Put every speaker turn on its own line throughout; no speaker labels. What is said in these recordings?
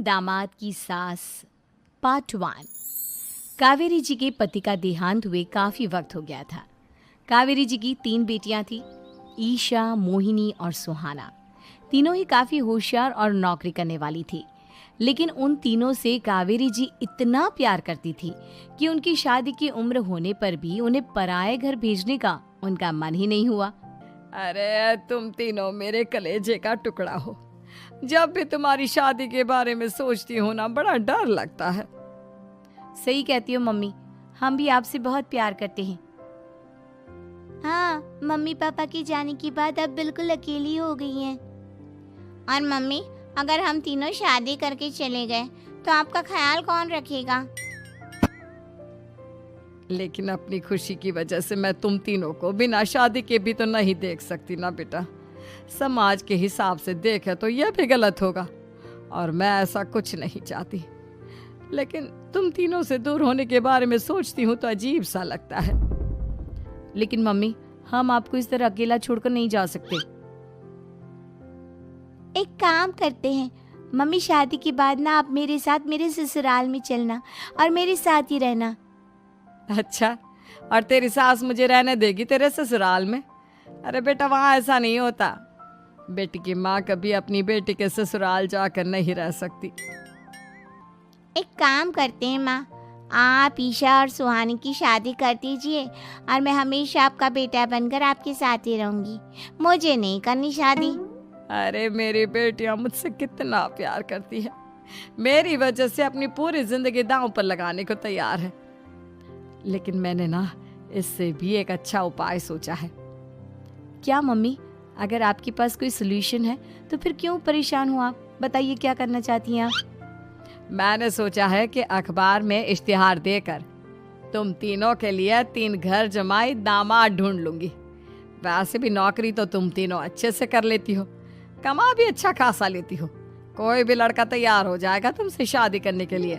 दामाद की सास पार्ट 1। कावेरी जी के पति का देहांत हुए काफ़ी वक्त हो गया था। कावेरी जी की 3 बेटियां थीं, ईशा, मोहिनी और सुहाना। तीनों ही काफ़ी होशियार और नौकरी करने वाली थी। लेकिन उन तीनों से कावेरी जी इतना प्यार करती थी कि उनकी शादी की उम्र होने पर भी उन्हें पराये घर भेजने का उनका मन ही नहीं हुआ।
अरे तुम तीनों मेरे कलेजे का टुकड़ा हो। जब भी तुम्हारी शादी के बारे में सोचती हूँ ना, बड़ा डर लगता है।
सही कहती हो मम्मी, हम भी आपसे बहुत प्यार करते हैं।
हाँ, मम्मी पापा के जाने के बाद अब बिल्कुल अकेली हो गई हैं। और मम्मी, अगर हम तीनों शादी करके चले गए तो आपका ख्याल कौन रखेगा?
लेकिन अपनी खुशी की वजह से मैं तुम तीनों को बिना शादी के भी तो नहीं देख सकती ना बेटा। समाज के हिसाब से देखे तो यह भी गलत होगा और मैं ऐसा कुछ नहीं चाहती। लेकिन तुम तीनों से दूर होने के बारे में सोचती हूँ तो अजीब सा लगता है।
लेकिन मम्मी, हम आपको इस तरह अकेला छोड़कर नहीं जा सकते।
एक काम करते हैं मम्मी, शादी के बाद ना आप मेरे साथ मेरे ससुराल में चलना और मेरे साथ ही रहना।
अच्छा, और तेरी सास मुझे रहने देगी तेरे ससुराल में? अरे बेटा, वहाँ ऐसा नहीं होता। बेटी की माँ कभी अपनी बेटी के ससुराल जाकर नहीं रह सकती।
एक काम करते हैं माँ, आप ईशा और सुहानी की शादी कर दीजिए और मैं हमेशा आपका बेटा बनकर आपके साथ ही रहूंगी। मुझे नहीं करनी शादी।
अरे मेरी बेटियां मुझसे कितना प्यार करती है, मेरी वजह से अपनी पूरी जिंदगी दांव पर लगाने को तैयार है। लेकिन मैंने ना इससे भी एक अच्छा उपाय सोचा है।
क्या मम्मी? अगर आपके पास कोई सोल्यूशन है तो फिर क्यों परेशान हो आप? बताइए, क्या करना चाहती हैं आप?
मैंने सोचा है कि अखबार में इश्तिहार देकर तुम तीनों के लिए 3 घर जमाई दामाद ढूंढ लूंगी। वैसे भी नौकरी तो तुम तीनों अच्छे से कर लेती हो, कमा भी अच्छा खासा लेती हो। कोई भी लड़का तैयार हो जाएगा तुमसे शादी करने के लिए।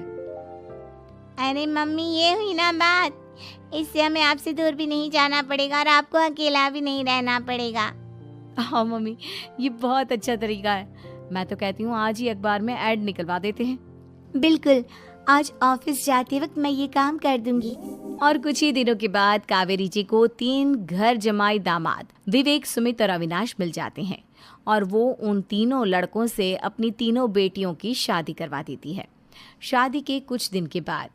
अरे मम्मी, ये हुई ना बात। इससे हमें आपसे दूर भी नहीं जाना पड़ेगा और आपको अकेला भी नहीं रहना पड़ेगा।
हाँ मम्मी, ये बहुत अच्छा तरीका है। मैं तो कहती हूँ आज ही अखबार में ऐड निकलवा देते हैं।
बिल्कुल, आज ऑफिस जाते वक्त मैं ये काम कर दूंगी।
और कुछ ही दिनों के बाद कावेरी जी को 3 घर जमाई दामाद विवेक, सुमित और अविनाश मिल जाते हैं और वो उन तीनों लड़कों से अपनी तीनों बेटियों की शादी करवा देती है। शादी के कुछ दिन के बाद,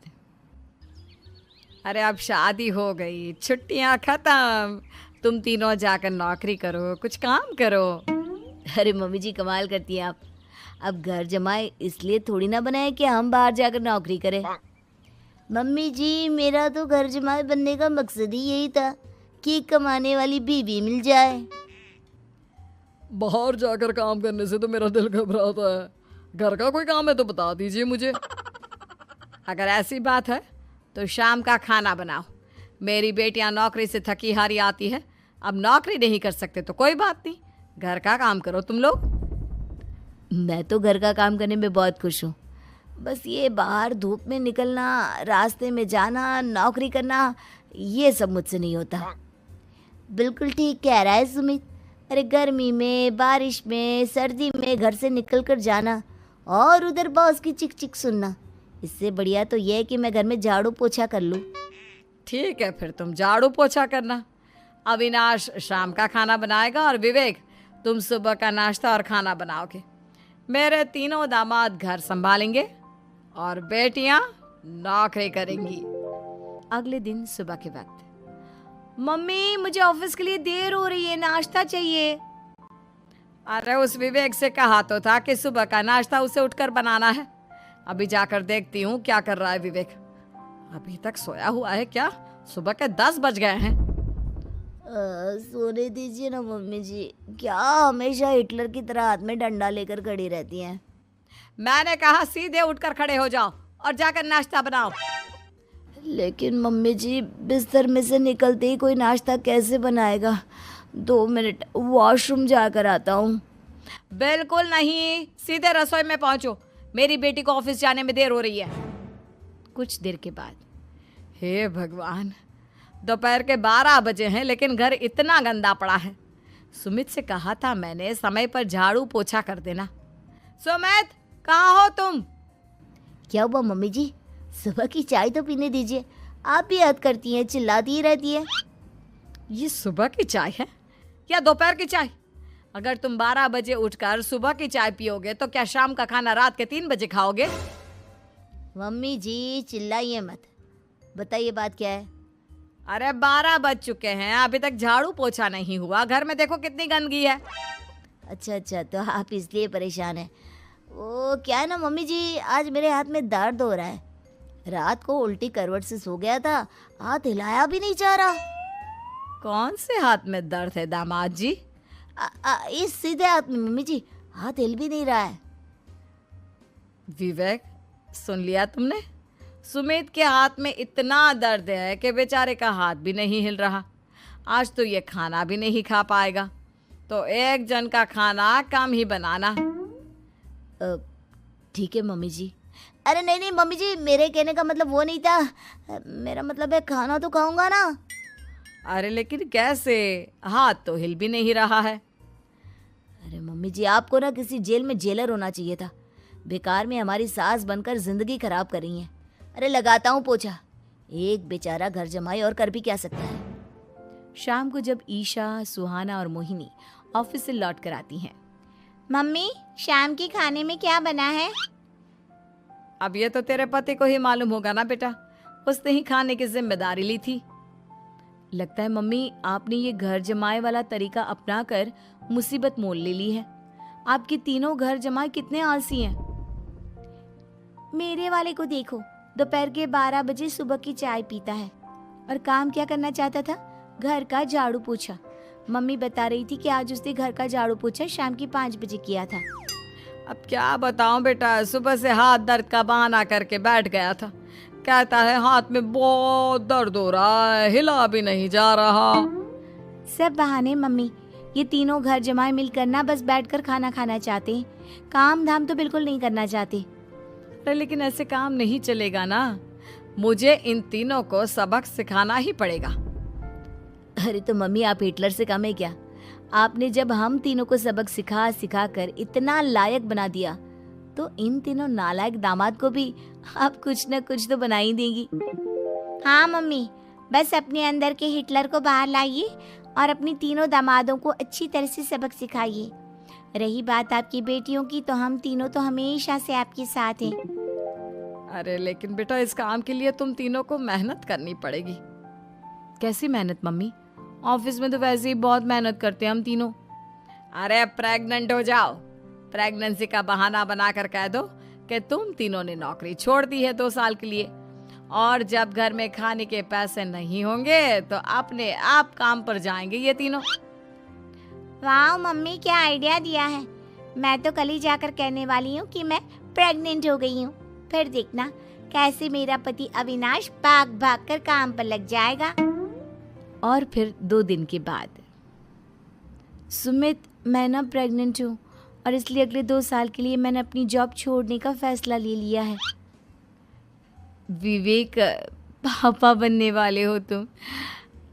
अरे अब शादी हो गई, छुट्टियां खत्म, तुम तीनों जाकर नौकरी करो, कुछ काम करो।
अरे मम्मी जी, कमाल करती हैं आप। अब घर जमाए इसलिए थोड़ी ना बनाए कि हम बाहर जाकर नौकरी करें।
मम्मी जी, मेरा तो घर जमाई बनने का मकसद ही यही था कि कमाने वाली बीवी मिल जाए।
बाहर जाकर काम करने से तो मेरा दिल घबराता है। घर का कोई काम है तो बता दीजिए मुझे। अगर ऐसी बात है तो शाम का खाना बनाओ। मेरी बेटियां नौकरी से थकी हारी आती है, अब नौकरी नहीं कर सकते तो कोई बात नहीं, घर का काम करो तुम लोग।
मैं तो घर का काम करने में बहुत खुश हूँ, बस ये बाहर धूप में निकलना, रास्ते में जाना, नौकरी करना, ये सब मुझसे नहीं होता।
बिल्कुल ठीक कह रहा है सुमित। अरे गर्मी में, बारिश में, सर्दी में घर से निकल कर जाना और उधर बॉस की चिक चिक सुनना, इससे बढ़िया तो यह है कि मैं घर में झाड़ू पोछा कर लूँ।
ठीक है, फिर तुम झाड़ू पोछा करना। अविनाश शाम का खाना बनाएगा और विवेक तुम सुबह का नाश्ता और खाना बनाओगे। मेरे तीनों दामाद घर संभालेंगे और बेटियां नौकरी करेंगी।
अगले दिन सुबह के वक्त, मम्मी मुझे ऑफिस के लिए देर हो रही है, नाश्ता चाहिए।
अरे उस विवेक से कहा तो था कि सुबह का नाश्ता उसे उठकर बनाना है। अभी जाकर देखती हूँ क्या कर रहा है विवेक। अभी तक सोया हुआ है क्या? सुबह के 10 बज गए हैं।
सोने दीजिए ना मम्मी जी, क्या हमेशा हिटलर की तरह हाथ में डंडा लेकर खड़ी रहती हैं।
मैंने कहा सीधे उठकर खड़े हो जाओ और जाकर नाश्ता बनाओ।
लेकिन मम्मी जी, बिस्तर में से निकलते ही कोई नाश्ता कैसे बनाएगा? 2 मिनट, वॉशरूम जाकर आता हूँ।
बिल्कुल नहीं, सीधे रसोई में पहुंचो, मेरी बेटी को ऑफिस जाने में देर हो रही है।
कुछ देर के बाद,
हे भगवान, दोपहर के 12 बजे हैं लेकिन घर इतना गंदा पड़ा है। सुमित से कहा था मैंने समय पर झाड़ू पोछा कर देना। सुमित, कहाँ हो तुम?
क्या हुआ मम्मी जी? सुबह की चाय तो पीने दीजिए। आप भी याद करती हैं, चिल्लाती ही रहती है।
ये सुबह की चाय है या दोपहर की चाय? अगर तुम 12 बजे उठकर सुबह की चाय पियोगे तो क्या शाम का खाना रात के 3 बजे खाओगे?
मम्मी जी चिल्लाइए मत। बताइए बात क्या है?
अरे 12 बज चुके हैं, अभी तक झाड़ू पोछा नहीं हुआ। घर में देखो कितनी गंदगी है।
अच्छा, तो आप इसलिए परेशान हैं। वो क्या है ना मम्मी जी, आज मेरे हाथ में दर्द हो रहा है। रात को उल्टी करवट से सो गया था, हाथ हिलाया भी नहीं जा रहा।
कौन से हाथ में दर्द है दामाद जी?
इस सीधे हाथ में मम्मी जी, हाथ हिल भी नहीं रहा है।
विवेक, सुन लिया तुमने? सुमित के हाथ में इतना दर्द है कि बेचारे का हाथ भी नहीं हिल रहा। आज तो ये खाना भी नहीं खा पाएगा। तो एक जन का खाना कम ही बनाना।
ठीक है मम्मी जी। अरे नहीं मम्मी जी, मेरे कहने का मतलब वो नहीं था। मेरा मतलब है खाना तो खाऊंगा ना।
अरे लेकिन कैसे? हाथ तो हिल भी नहीं रहा है।
अरे मम्मी जी, आपको ना किसी जेल में जेलर होना चाहिए था। बेकार में हमारी सास बनकर जिंदगी खराब कर रही हैं। अरे लगाता हूँ पोछा। एक बेचारा घर जमाई और कर भी क्या सकता है।
शाम को जब ईशा, सुहाना और मोहिनी ऑफिस से लौट कर आती हैं।
मम्मी, शाम के खाने में क्या बना है?
अब ये तो तेरे पति को ही मालूम होगा ना बेटा, उसने ही खाने की जिम्मेदारी ली थी।
लगता है मम्मी आपने ये घर जमाए वाला तरीका अपनाकर मुसीबत मोल ले ली है। आपके तीनों घर जमाए कितने आलसी हैं।
मेरे वाले को देखो, दोपहर के 12 बजे सुबह की चाय पीता है और काम क्या करना चाहता था? घर का झाड़ू पोछा। मम्मी बता रही थी कि आज उसने घर का झाड़ू पोछा शाम की 5 बजे किया था।
अब क्या बताऊं बेटा, सुबह से हाथ दर्द का बहाना करके बैठ गया था। कहता है हाथ में बहुत दर्द हो रहा है, हिला भी नहीं जा रहा।
सब बहाने मम्मी। ये तीनों घर जमाए मिलकर ना बस बैठकर खाना खाना चाहते हैं, काम धाम तो बिल्कुल नहीं करना चाहते।
अरे लेकिन ऐसे काम नहीं चलेगा ना, मुझे इन तीनों को सबक सिखाना ही पड़ेगा।
अरे तो मम्मी, आप हिटलर से कम है क्या? आपने जब हम तीनों को सबक सिखा कर इतना लायक बना दिया, तो इन तीनों नालायक दामाद को भी आप कुछ न कुछ तो बना ही देंगी। हाँ मम्मी, बस अपने अंदर के हिटलर को बाहर लाइए और अपनी तीनों दामादों को अच्छी तरह से सबक सिखाइए। रही बात आपकी बेटियों की, तो हम तीनों तो हमेशा से आपके साथ हैं।
अरे लेकिन बेटा, इस काम के लिए तुम तीनों को मेहनत करनी पड़ेगी।
कैसी मेहनत मम्मी? ऑफिस में तो वैसे ही बहुत मेहनत करते हैं हम तीनों।
अरे प्रेग्नेंट हो जाओ, प्रेगनेंसी का बहाना बनाकर कह दो कि तुम तीनों ने नौकरी छोड़ दी है 2 साल के लिए, और जब घर में खाने के पैसे नहीं होंगे तो अपने आप काम पर जाएंगे ये तीनों।
वाह मम्मी, क्या आइडिया दिया है। मैं तो कल ही जाकर कहने वाली हूँ कि मैं प्रेग्नेंट हो गई हूँ। फिर देखना कैसे मेरा पति अविनाश भाग भाग कर काम पर लग जाएगा।
और फिर 2 दिन के बाद, सुमित, मैं ना प्रेग्नेंट हूँ और इसलिए अगले 2 साल के लिए मैंने अपनी जॉब छोड़ने का फैसला ले लिया है। विवेक, पापा बनने वाले हो तुम।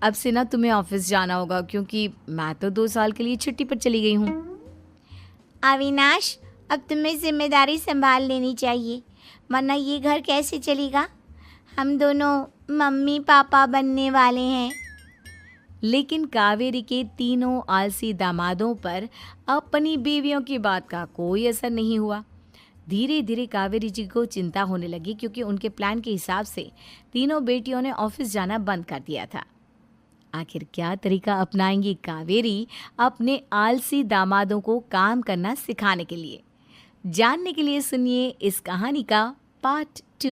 अब से ना तुम्हें ऑफिस जाना होगा, क्योंकि मैं तो 2 साल के लिए छुट्टी पर चली गई हूँ।
अविनाश, अब तुम्हें जिम्मेदारी संभाल लेनी चाहिए, वरना ये घर कैसे चलेगा? हम दोनों मम्मी पापा बनने वाले हैं।
लेकिन कावेरी के तीनों आलसी दामादों पर अपनी बीवियों की बात का कोई असर नहीं हुआ। धीरे धीरे कावेरी जी को चिंता होने लगी, क्योंकि उनके प्लान के हिसाब से तीनों बेटियों ने ऑफिस जाना बंद कर दिया था। आखिर क्या तरीका अपनाएंगी कावेरी अपने आलसी दामादों को काम करना सिखाने के लिए? जानने के लिए सुनिए इस कहानी का पार्ट 2।